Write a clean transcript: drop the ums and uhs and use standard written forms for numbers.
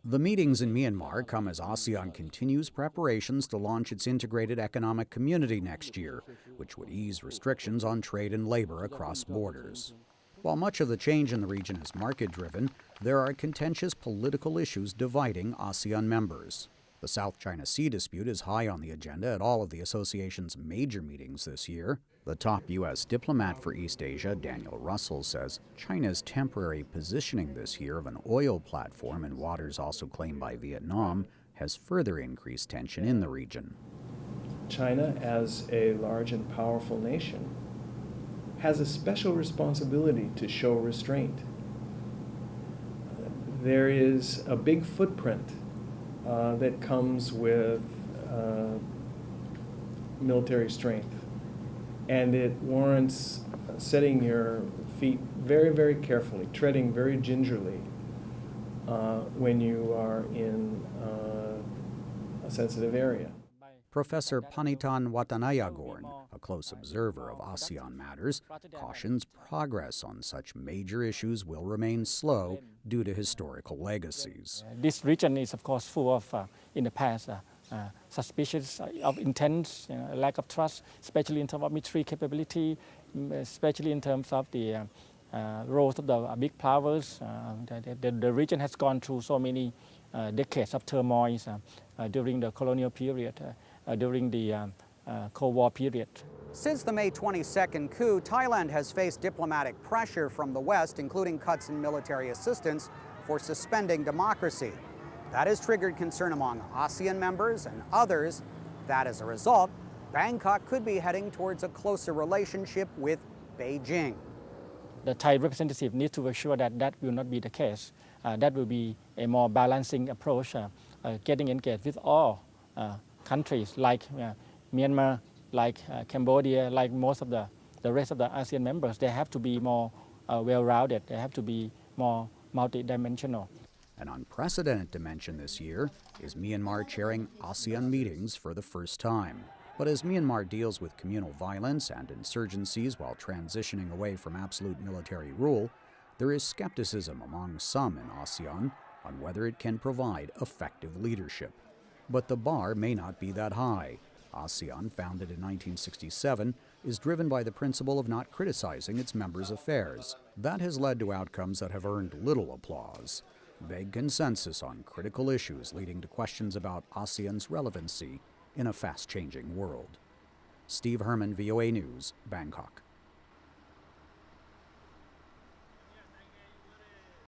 The meetings in Myanmar come as ASEAN continues preparations to launch its integrated economic community next year, which would ease restrictions on trade and labor across borders. While much of the change in the region is market-driven, there are contentious political issues dividing ASEAN members. The South China Sea dispute is high on the agenda at all of the association's major meetings this year. The top U.S. diplomat for East Asia, Daniel Russell, says China's temporary positioning this year of an oil platform in waters also claimed by Vietnam has further increased tension in the region. China, as a large and powerful nation, has a special responsibility to show restraint. There is a big footprint that comes with military strength, and it warrants setting your feet very, very carefully, treading very gingerly when you are in a sensitive area. Professor Panitan Watanayagorn, a close observer of ASEAN matters, cautions progress on such major issues will remain slow due to historical legacies. This region is, of course, full of, in the past, suspicions of intent, lack of trust, especially in terms of military capability, especially in terms of the roles of the big powers. The region has gone through so many decades of turmoil during the colonial period, during the Cold War period. Since the May 22nd coup, Thailand has faced diplomatic pressure from the West, including cuts in military assistance for suspending democracy. That has triggered concern among ASEAN members and others that, as a result, Bangkok could be heading towards a closer relationship with Beijing. The Thai representative needs to assure that that will not be the case. That will be a more balancing approach, getting engaged with all countries like Myanmar, like Cambodia, like most of the rest of the ASEAN members. They have to be more well-rounded. They have to be more multidimensional. An unprecedented dimension this year is Myanmar chairing ASEAN meetings for the first time. But as Myanmar deals with communal violence and insurgencies while transitioning away from absolute military rule, there is skepticism among some in ASEAN on whether it can provide effective leadership. But the bar may not be that high. ASEAN, founded in 1967, is driven by the principle of not criticizing its members' affairs. That has led to outcomes that have earned little applause. Vague consensus on critical issues leading to questions about ASEAN's relevancy in a fast-changing world. Steve Herman, VOA News, Bangkok.